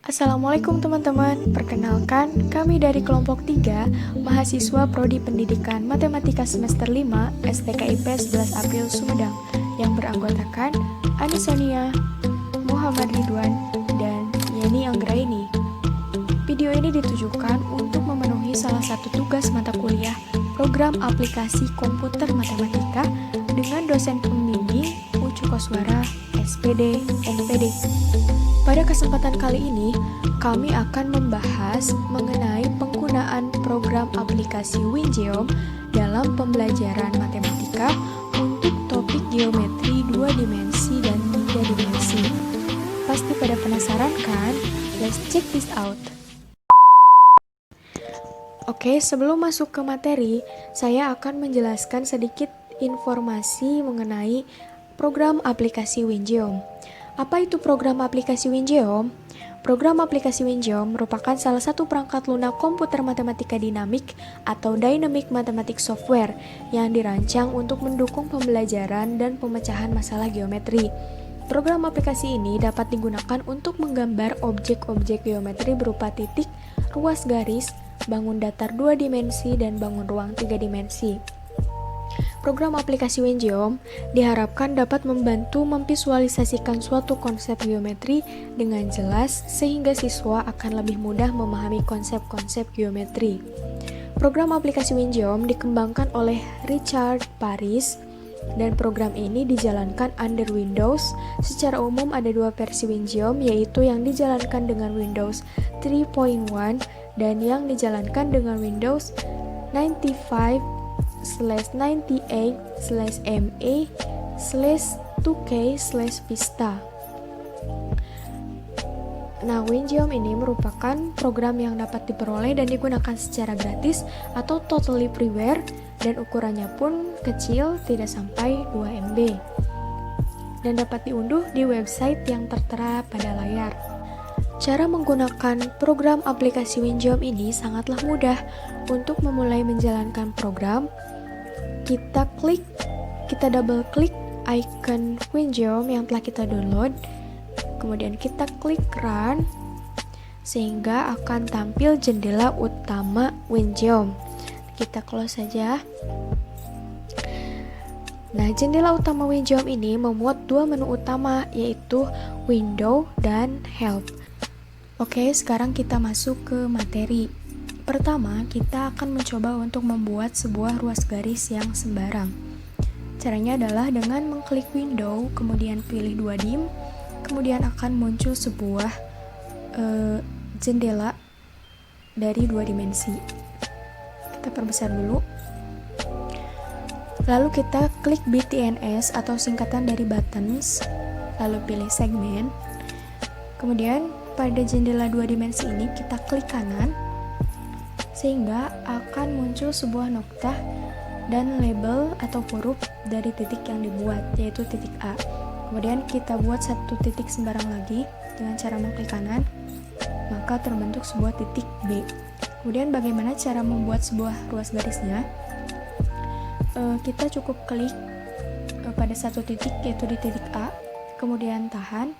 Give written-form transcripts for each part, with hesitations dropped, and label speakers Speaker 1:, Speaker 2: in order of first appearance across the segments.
Speaker 1: Assalamualaikum teman-teman, perkenalkan kami dari kelompok 3, mahasiswa Prodi Pendidikan Matematika semester 5 STKIP 11 April Sumedang yang beranggotakan Anisania, Muhammad Ridwan, dan Yeni Anggraini. Video ini ditujukan untuk memenuhi salah satu tugas mata kuliah program aplikasi komputer matematika dengan dosen pembimbing Ucu Koswara, SPD, NPD. Pada kesempatan kali ini, kami akan membahas mengenai penggunaan program aplikasi WinGeom dalam pembelajaran matematika untuk topik geometri 2 dimensi dan 3 dimensi. Pasti pada penasaran kan? Let's check this out. Oke, sebelum masuk ke materi, saya akan menjelaskan sedikit informasi mengenai program aplikasi WinGeom. Apa itu program aplikasi WinGeom? Program aplikasi WinGeom merupakan salah satu perangkat lunak komputer matematika dinamik atau dynamic mathematics software yang dirancang untuk mendukung pembelajaran dan pemecahan masalah geometri. Program aplikasi ini dapat digunakan untuk menggambar objek-objek geometri berupa titik, ruas garis, bangun datar 2 dimensi, dan bangun ruang 3 dimensi. Program aplikasi WinGeom diharapkan dapat membantu memvisualisasikan suatu konsep geometri dengan jelas sehingga siswa akan lebih mudah memahami konsep-konsep geometri. Program aplikasi WinGeom dikembangkan oleh Richard Paris dan program ini dijalankan under Windows. Secara umum ada dua versi WinGeom, yaitu yang dijalankan dengan Windows 3.1 dan yang dijalankan dengan Windows 95/98/MA/2K/Vista. Nah, WinGeom ini merupakan program yang dapat diperoleh dan digunakan secara gratis atau totally freeware, dan ukurannya pun kecil, tidak sampai 2 MB, dan dapat diunduh di website yang tertera pada layar. Cara menggunakan program aplikasi WinGeom ini sangatlah mudah. Untuk memulai menjalankan program, kita double klik icon WinGeom yang telah kita download, kemudian kita klik run, sehingga akan tampil jendela utama WinGeom. Kita close saja. Nah, jendela utama WinGeom ini memuat dua menu utama, yaitu Window dan Help. Oke, sekarang kita masuk ke materi. Pertama, kita akan mencoba untuk membuat sebuah ruas garis yang sembarang. Caranya adalah dengan mengklik window, kemudian pilih 2 dim, kemudian akan muncul sebuah jendela dari 2 dimensi. Kita perbesar dulu. Lalu kita klik BTNS atau singkatan dari buttons, lalu pilih segmen. Kemudian pada jendela 2 dimensi ini kita klik kanan, sehingga akan muncul sebuah noktah dan label atau huruf dari titik yang dibuat, yaitu titik A. Kemudian kita buat satu titik sembarang lagi dengan cara mengklik kanan, maka terbentuk sebuah titik B. Kemudian bagaimana cara membuat sebuah ruas garisnya? Kita cukup klik pada satu titik, yaitu di titik A, kemudian tahan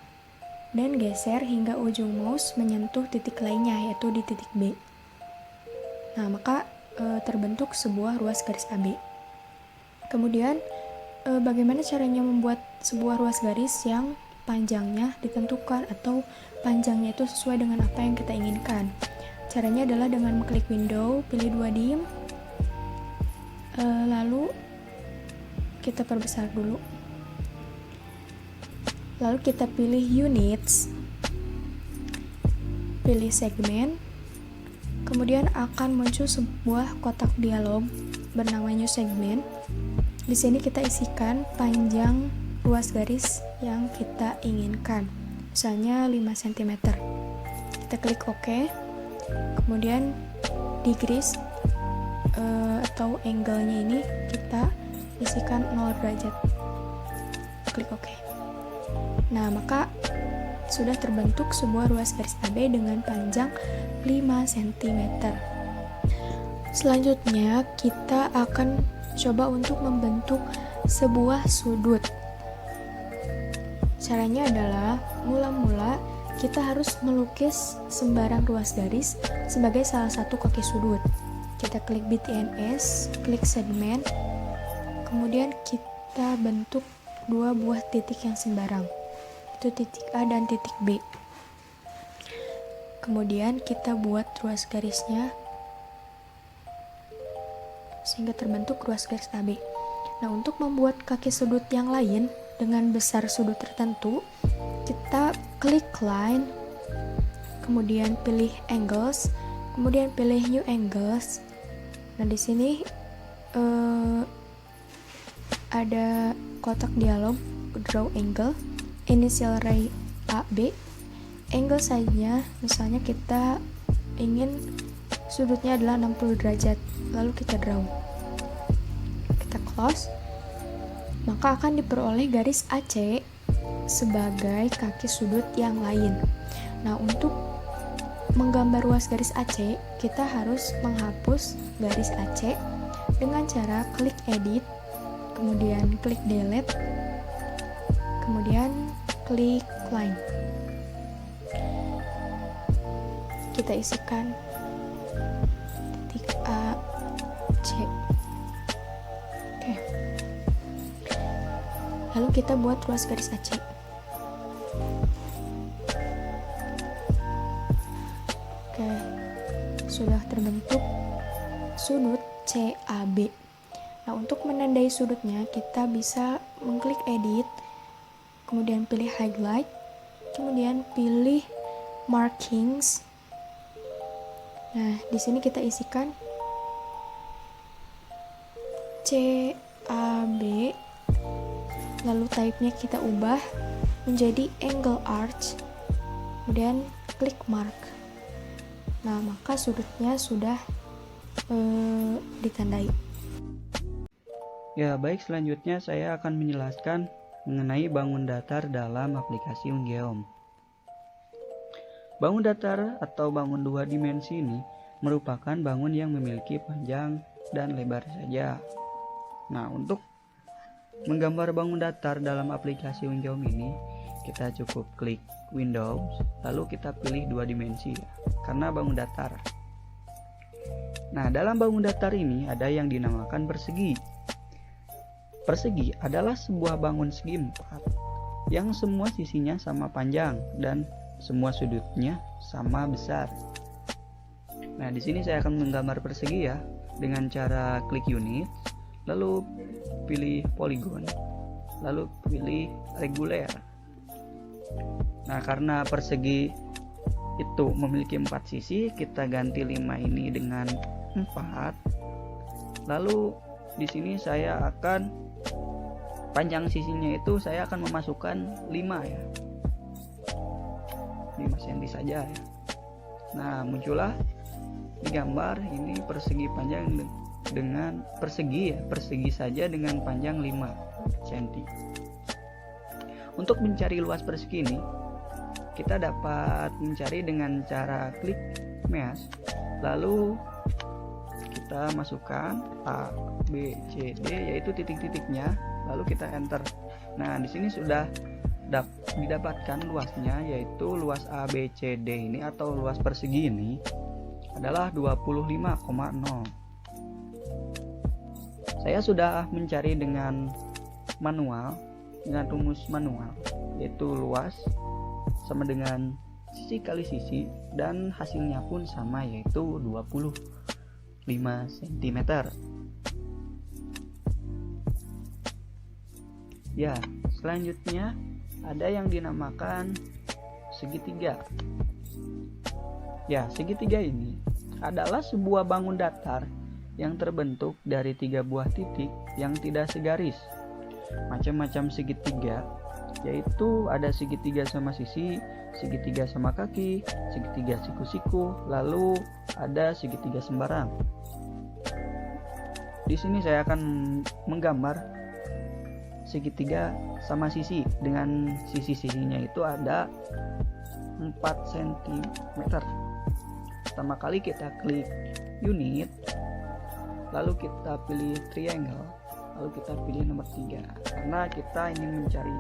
Speaker 1: dan geser hingga ujung mouse menyentuh titik lainnya, yaitu di titik B. Nah, maka terbentuk sebuah ruas garis AB. Kemudian bagaimana caranya membuat sebuah ruas garis yang panjangnya ditentukan atau panjangnya itu sesuai dengan apa yang kita inginkan? Caranya adalah dengan mengklik window, pilih 2 dim, lalu kita perbesar dulu. Lalu kita pilih units, pilih segmen, kemudian akan muncul sebuah kotak dialog bernama new segment. Di sini kita isikan panjang ruas garis yang kita inginkan, misalnya 5 cm. Kita klik OK, kemudian degrees atau angle-nya ini kita isikan 0 derajat. Klik OK. Nah, maka sudah terbentuk sebuah ruas garis AB dengan panjang 5 cm. Selanjutnya, kita akan coba untuk membentuk sebuah sudut. Caranya adalah mula-mula kita harus melukis sembarang ruas garis sebagai salah satu kaki sudut. Kita klik BTNS, klik segmen, kemudian kita bentuk dua buah titik yang sembarang, itu titik A dan titik B. Kemudian kita buat ruas garisnya sehingga terbentuk ruas garis AB. Nah, untuk membuat kaki sudut yang lain dengan besar sudut tertentu, kita klik line, kemudian pilih angles, kemudian pilih new angles. Nah, di sini ada kotak dialog draw angle, initial ray AB, angle saja, misalnya kita ingin sudutnya adalah 60 derajat, lalu kita draw, kita close, maka akan diperoleh garis AC sebagai kaki sudut yang lain. Nah, untuk menggambar ruas garis AC, kita harus menghapus garis AC dengan cara klik edit, kemudian klik delete, kemudian klik line. Kita isikan titik A, C. Oke. Lalu kita buat ruas garis AC. Oke. Sudah terbentuk sudut CAB. Nah, untuk menandai sudutnya kita bisa mengklik edit, kemudian pilih highlight, kemudian pilih markings. Nah, di sini kita isikan CAB, lalu type-nya kita ubah menjadi angle arch, kemudian klik mark. Nah, maka sudutnya sudah ditandai.
Speaker 2: Ya, baik, selanjutnya saya akan menjelaskan mengenai bangun datar dalam aplikasi Wingeom. Bangun datar atau bangun dua dimensi ini merupakan bangun yang memiliki panjang dan lebar saja. Nah, untuk menggambar bangun datar dalam aplikasi Wingeom ini, kita cukup klik Windows, lalu kita pilih dua dimensi karena bangun datar. Nah, dalam bangun datar ini ada yang dinamakan persegi. Persegi adalah sebuah bangun segi empat yang semua sisinya sama panjang dan semua sudutnya sama besar. Nah, di sini saya akan menggambar persegi ya dengan cara klik unit, lalu pilih polygon, lalu pilih reguler. Nah, karena persegi itu memiliki 4 sisi, kita ganti 5 ini dengan 4. Lalu di sini saya akan panjang sisinya itu saya akan memasukkan 5 ya. 5 cm saja ya. Nah, muncullah di gambar ini persegi panjang dengan persegi saja dengan panjang 5 cm. Untuk mencari luas persegi ini, kita dapat mencari dengan cara klik mesh, lalu kita masukkan A, B, C, D yaitu titik-titiknya, lalu kita enter. Nah, di sini sudah didapatkan luasnya, yaitu luas ABCD ini atau luas persegi ini adalah 25,0. Saya sudah mencari dengan manual, dengan rumus manual, yaitu luas sama dengan sisi kali sisi, dan hasilnya pun sama, yaitu 25 cm. Ya, selanjutnya ada yang dinamakan segitiga. Ya, segitiga ini adalah sebuah bangun datar yang terbentuk dari 3 buah titik yang tidak segaris. Macam-macam segitiga, yaitu ada segitiga sama sisi, segitiga sama kaki, segitiga siku-siku, lalu ada segitiga sembarang. Di sini saya akan menggambar segitiga sama sisi, dengan sisi-sisinya itu ada 4 cm. Pertama kali kita klik unit, lalu kita pilih triangle, lalu kita pilih nomor 3 karena kita ingin mencari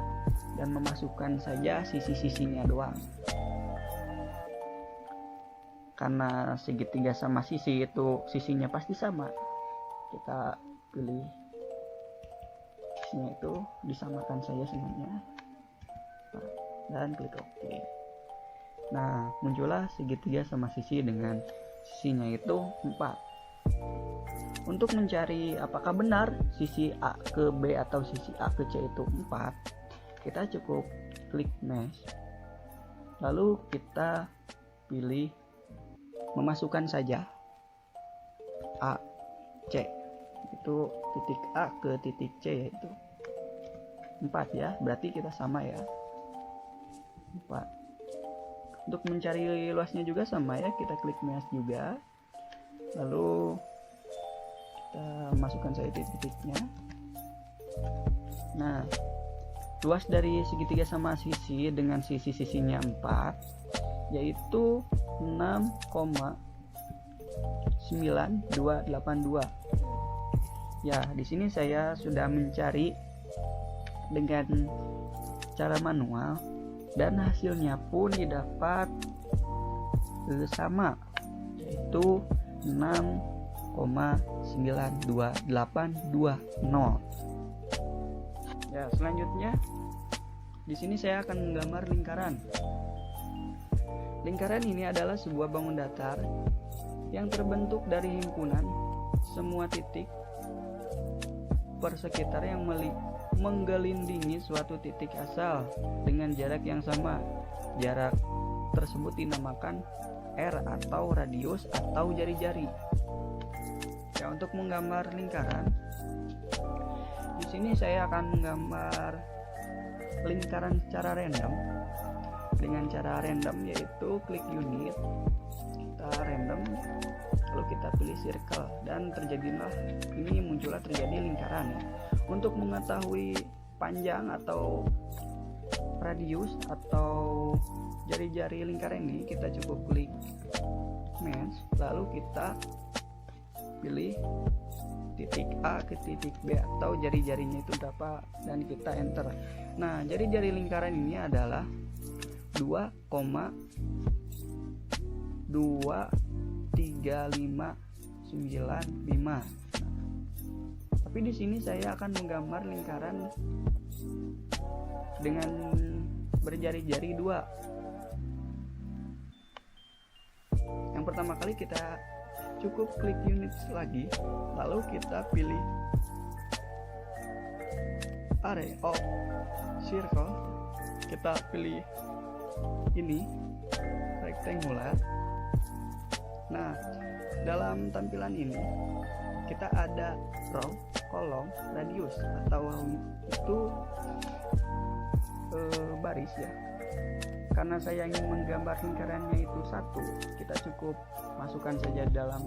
Speaker 2: dan memasukkan saja sisi-sisinya doang. karena segitiga sama sisi itu sisinya pasti sama, kita pilih sisinya itu disamakan saja semuanya dan klik OK. Nah, muncullah segitiga sama sisi dengan sisinya itu 4. Untuk mencari apakah benar sisi A ke B atau sisi A ke C itu 4, kita cukup klik mesh, lalu kita pilih memasukkan saja A, C, itu titik A ke titik C yaitu 4 ya, berarti kita sama ya, 4. Untuk mencari luasnya juga sama ya, kita klik mesh juga, lalu kita masukkan saja titik-titiknya. Nah, luas dari segitiga sama sisi dengan sisi-sisinya 4 yaitu 6,9282. Ya, di sini saya sudah mencari dengan cara manual dan hasilnya pun didapat sama, yaitu 6,92820. Ya, selanjutnya di sini saya akan menggambar lingkaran. Lingkaran ini adalah sebuah bangun datar yang terbentuk dari himpunan semua titik persekitar yang menggelindingi suatu titik asal dengan jarak yang sama. Jarak tersebut dinamakan R atau radius atau jari-jari. Ya, untuk menggambar lingkaran, di sini saya akan menggambar lingkaran secara random. Dengan cara random yaitu klik unit, kita random, lalu kita pilih circle dan muncullah terjadi lingkaran. Untuk mengetahui panjang atau radius atau jari-jari lingkaran ini, kita cukup klik mesh, lalu kita pilih titik A ke titik B atau jari-jarinya itu berapa dan kita enter. Nah, jari-jari lingkaran ini adalah 2,23595. Tapi di sini saya akan menggambar lingkaran dengan berjari-jari 2. Yang pertama kali kita cukup klik unit lagi, lalu kita pilih area of circle, kita pilih ini rectangular. Nah, dalam tampilan ini kita ada row, kolom, radius atau itu baris ya. Karena saya ingin menggambar lingkarannya itu 1, kita cukup masukkan saja dalam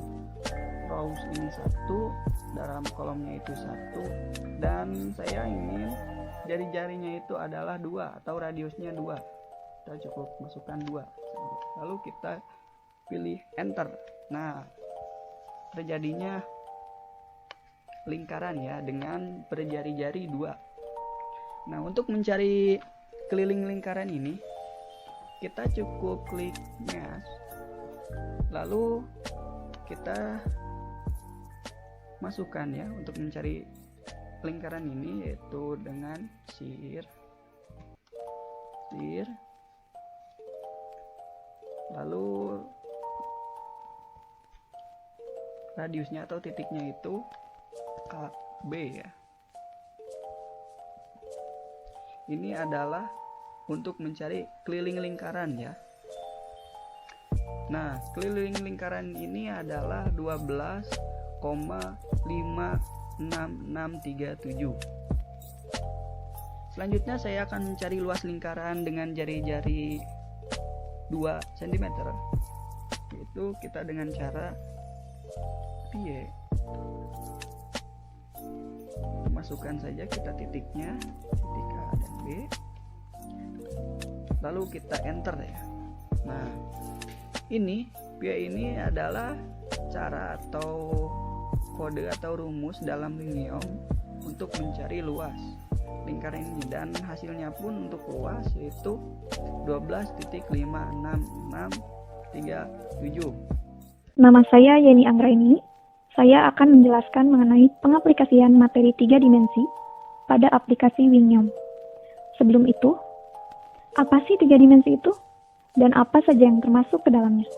Speaker 2: rows ini 1, dalam kolomnya itu 1, dan saya ingin jari-jarinya itu adalah 2 atau radiusnya 2, kita cukup masukkan 2, lalu kita pilih enter. Nah, terjadinya lingkaran ya dengan berjari-jari 2. Nah, untuk mencari keliling lingkaran ini, kita cukup klik mesh, lalu kita masukkan ya untuk mencari lingkaran ini, yaitu dengan sir, lalu radiusnya atau titiknya itu KB ya. Ini adalah untuk mencari keliling lingkaran ya. Nah, keliling lingkaran ini adalah 12,56637. Selanjutnya saya akan mencari luas lingkaran dengan jari-jari 2 cm. Yaitu kita dengan cara pie, masukkan saja kita titiknya, titik A dan B, lalu kita enter ya. Nah, ini pie ini adalah cara atau kode atau rumus dalam Liniom untuk mencari luas lingkaran ini, dan hasilnya pun untuk luas yaitu 12,566 3, 7.
Speaker 3: Nama saya Yeni Anggraini. Saya akan menjelaskan mengenai pengaplikasian materi 3 dimensi pada aplikasi Wingyom. Sebelum itu, apa sih 3 dimensi itu? Dan apa saja yang termasuk ke dalamnya?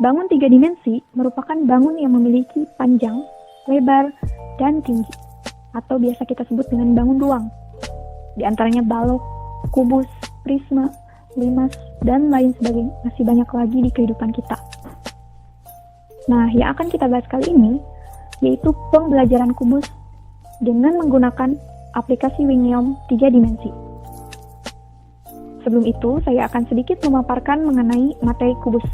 Speaker 3: Bangun 3 dimensi merupakan bangun yang memiliki panjang, lebar, dan tinggi, atau biasa kita sebut dengan bangun ruang. Di antaranya balok, kubus, prisma, limas, dan lain sebagainya. Masih banyak lagi di kehidupan kita. Nah, yang akan kita bahas kali ini yaitu pembelajaran kubus dengan menggunakan aplikasi Wingyom 3 dimensi. Sebelum itu, saya akan sedikit memaparkan mengenai materi kubus.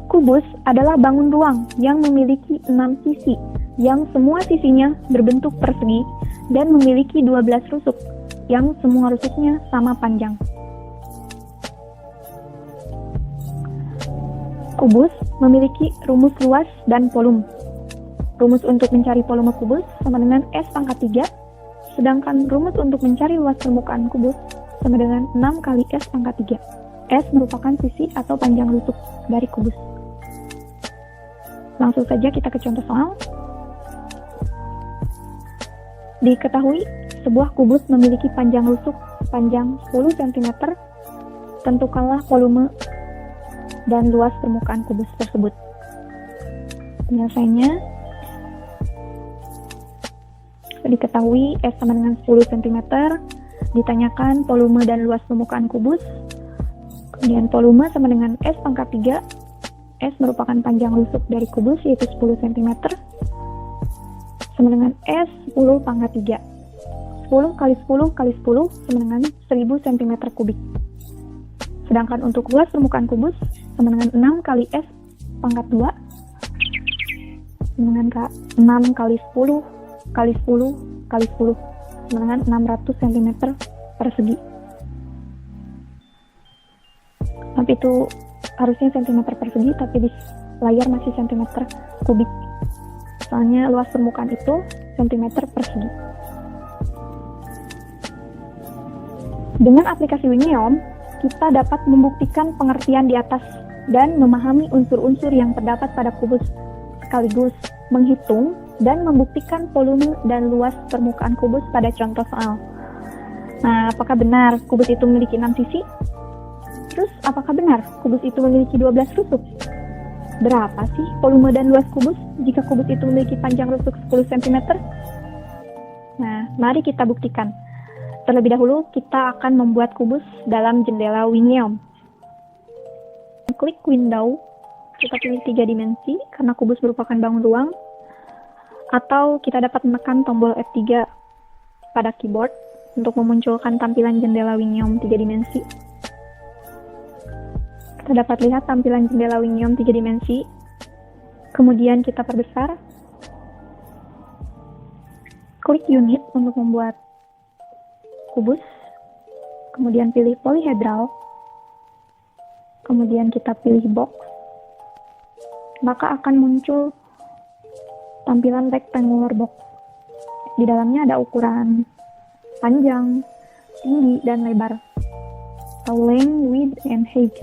Speaker 3: Kubus adalah bangun ruang yang memiliki 6 sisi, yang semua sisinya berbentuk persegi dan memiliki 12 rusuk, yang semua rusuknya sama panjang. Kubus memiliki rumus luas dan volume. Rumus untuk mencari volume kubus sama dengan S pangkat 3, sedangkan rumus untuk mencari luas permukaan kubus sama dengan 6 kali S pangkat 3. S merupakan sisi atau panjang rusuk dari kubus. Langsung saja kita ke contoh soal. Diketahui sebuah kubus memiliki panjang rusuk panjang 10 cm. Tentukanlah volume dan luas permukaan kubus tersebut. Penyelesaiannya diketahui S sama dengan 10 cm, ditanyakan volume dan luas permukaan kubus, kemudian volume sama dengan S pangkat 3, S merupakan panjang rusuk dari kubus yaitu 10 cm, sama dengan S 10 pangkat 3. 10 kali 10 kali 10 sama dengan 1000 cm kubik. Sedangkan untuk luas permukaan kubus sama dengan 6 kali S pangkat 2 sama dengan 6 kali 10 kali 10 kali 10 sama dengan 600 cm persegi. Tapi itu harusnya cm persegi, tapi di layar masih cm kubik. Soalnya luas permukaan itu cm persegi. Dengan aplikasi Wingyom, kita dapat membuktikan pengertian di atas dan memahami unsur-unsur yang terdapat pada kubus, sekaligus menghitung dan membuktikan volume dan luas permukaan kubus pada contoh soal. Nah, apakah benar kubus itu memiliki 6 sisi? Terus, apakah benar kubus itu memiliki 12 rusuk? Berapa sih volume dan luas kubus jika kubus itu memiliki panjang rusuk 10 cm? Nah, mari kita buktikan. Terlebih dahulu, kita akan membuat kubus dalam jendela Wingyom. Klik Window, kita pilih 3 dimensi karena kubus merupakan bangun ruang, atau kita dapat menekan tombol F3 pada keyboard untuk memunculkan tampilan jendela Wingyom 3 dimensi. Kita dapat lihat tampilan jendela Wingyom 3 dimensi. Kemudian kita perbesar. Klik Unit untuk membuat kubus, kemudian pilih polyhedral, kemudian kita pilih box, maka akan muncul tampilan rectangular box. Di dalamnya ada ukuran panjang, tinggi, dan lebar, atau length, width, and height.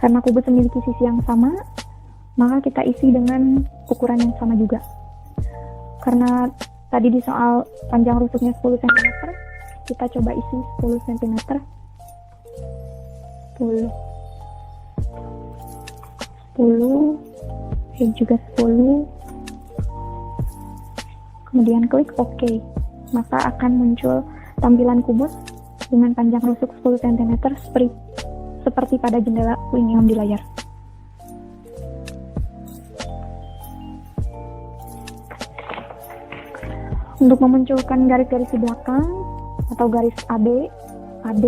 Speaker 3: Karena kubus memiliki sisi yang sama, maka kita isi dengan ukuran yang sama juga. Karena tadi di soal panjang rusuknya 10 cm, kita coba isi 10 cm. 10, height juga 10. Kemudian klik OK. Maka akan muncul tampilan kubus dengan panjang rusuk 10 cm seperti pada jendela Wingyom di layar. Untuk memunculkan garis-garis di belakang atau garis AB, AD,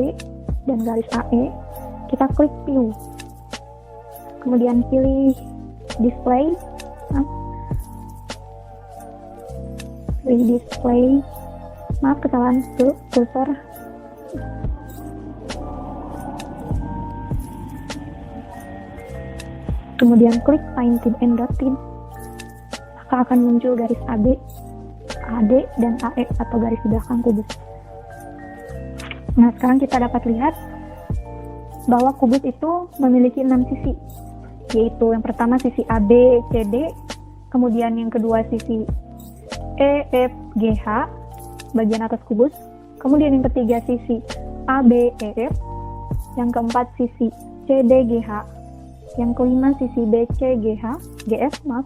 Speaker 3: dan garis AE, kita klik View. Kemudian pilih Display. Pilih Display. Maaf, kesalahan cursor. Kemudian klik Painted and Dotted. Maka akan muncul garis AB, AD, dan AE atau garis di belakang kubus. Nah, sekarang kita dapat lihat bahwa kubus itu memiliki 6 sisi, yaitu yang pertama sisi AB, CD, kemudian yang kedua sisi EFGH, bagian atas kubus, kemudian yang ketiga sisi ABEF, yang keempat sisi CDGH, yang kelima sisi BCGH, GF, maaf,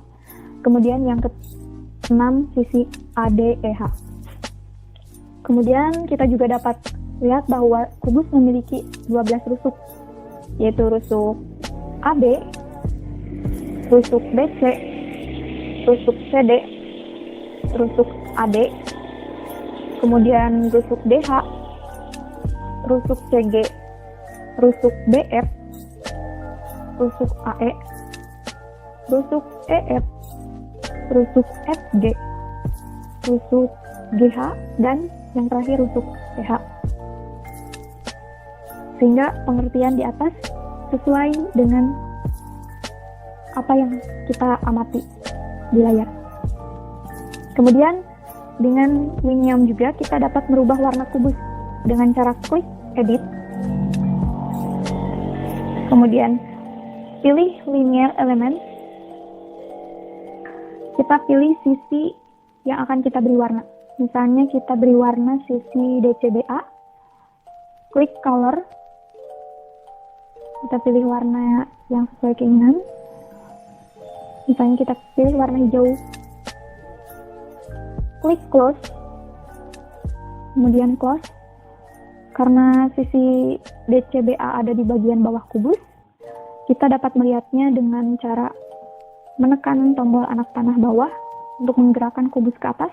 Speaker 3: kemudian yang keenam sisi ADEH. Kemudian kita juga dapat lihat bahwa kubus memiliki 12 rusuk, yaitu rusuk AB, rusuk BC, rusuk CD, rusuk AD, kemudian rusuk DH, rusuk CG, rusuk BF, rusuk AE, rusuk EF, rusuk FG, rusuk GH, dan yang terakhir rusuk TH. Sehingga pengertian di atas sesuai dengan apa yang kita amati di layar. Kemudian dengan Winium juga kita dapat merubah warna kubus dengan cara klik edit. Kemudian pilih linear element. Kita pilih sisi yang akan kita beri warna. Misalnya kita beri warna sisi DCBA. Klik color. Kita pilih warna yang sesuai keinginan. Misalnya kita pilih warna hijau. Klik close. Kemudian close. Karena sisi DCBA ada di bagian bawah kubus, kita dapat melihatnya dengan cara menekan tombol anak panah bawah untuk menggerakkan kubus ke atas.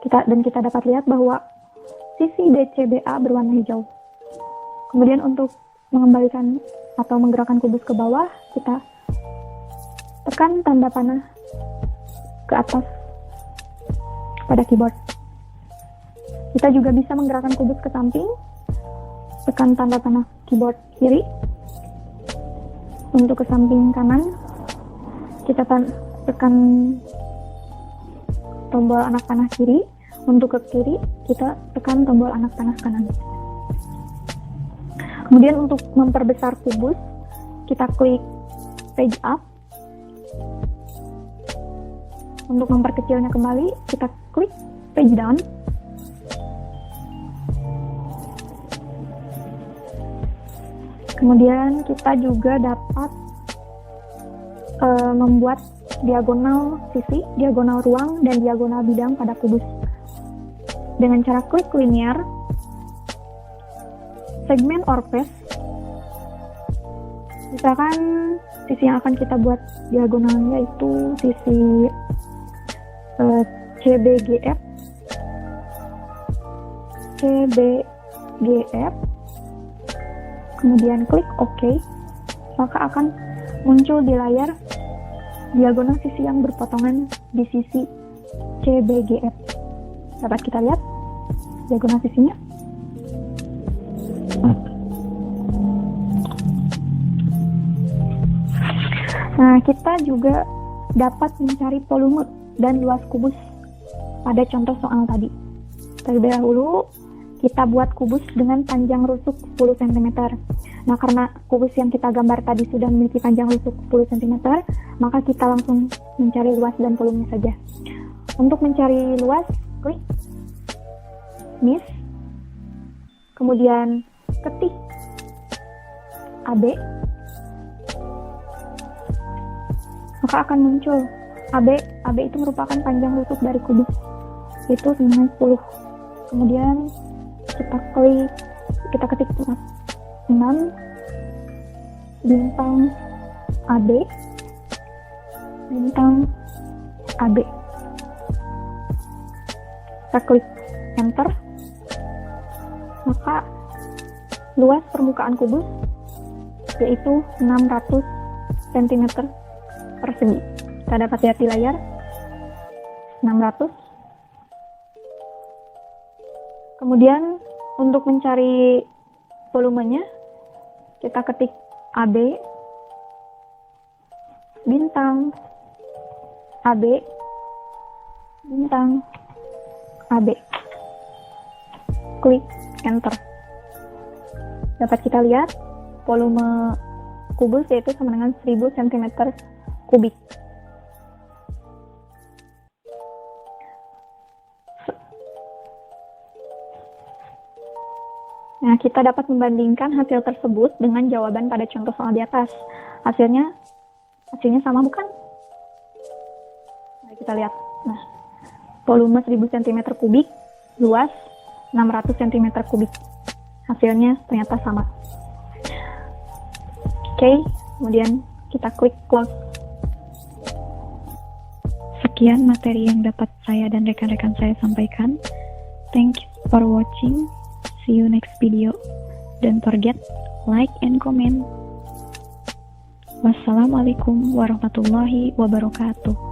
Speaker 3: Kita dapat lihat bahwa sisi DCBA berwarna hijau. Kemudian untuk mengembalikan atau menggerakkan kubus ke bawah, kita tekan tanda panah ke atas pada keyboard. Kita juga bisa menggerakkan kubus ke samping, tekan tanda panah keyboard kiri. Untuk ke samping kanan, kita tekan tombol anak panah kiri. Untuk ke kiri, kita tekan tombol anak panah kanan. Kemudian untuk memperbesar kubus, kita klik page up. Untuk memperkecilnya kembali, kita klik page down. Kemudian kita juga dapat membuat diagonal sisi, diagonal ruang, dan diagonal bidang pada kubus dengan cara klik linear, segmen or face. Misalkan sisi yang akan kita buat diagonalnya itu sisi CBGF, kemudian klik OK, maka akan muncul di layar diagonal sisi yang berpotongan di sisi CBGF. Dapat kita lihat diagonal sisinya. Nah, kita juga dapat mencari volume dan luas kubus pada contoh soal tadi. Terlebih dahulu, kita buat kubus dengan panjang rusuk 10 cm. Nah, karena kubus yang kita gambar tadi sudah memiliki panjang rusuk 10 cm, maka kita langsung mencari luas dan volumenya saja. Untuk mencari luas, klik Miss, kemudian ketik AB, maka akan muncul AB itu merupakan panjang rusuk dari kubus, itu 90. Kemudian kita ketik 6 bintang AB, kita klik enter, maka luas permukaan kubus yaitu 600 cm persegi. Kita dapat lihat di layar 600. Kemudian untuk mencari volumenya, kita ketik AB, bintang AB, bintang AB. klik enter. Dapat kita lihat volume kubus yaitu sama dengan 1000 cm kubik. Nah, kita dapat membandingkan hasil tersebut dengan jawaban pada contoh soal di atas. Hasilnya sama bukan? Mari kita lihat. Nah, volume 1000 cm kubik, luas 600 cm kubik. Hasilnya ternyata sama. Oke, kemudian kita klik close. Sekian materi yang dapat saya dan rekan-rekan saya sampaikan. Thank you for watching. See you next video. Don't forget like and comment. Wassalamualaikum warahmatullahi wabarakatuh.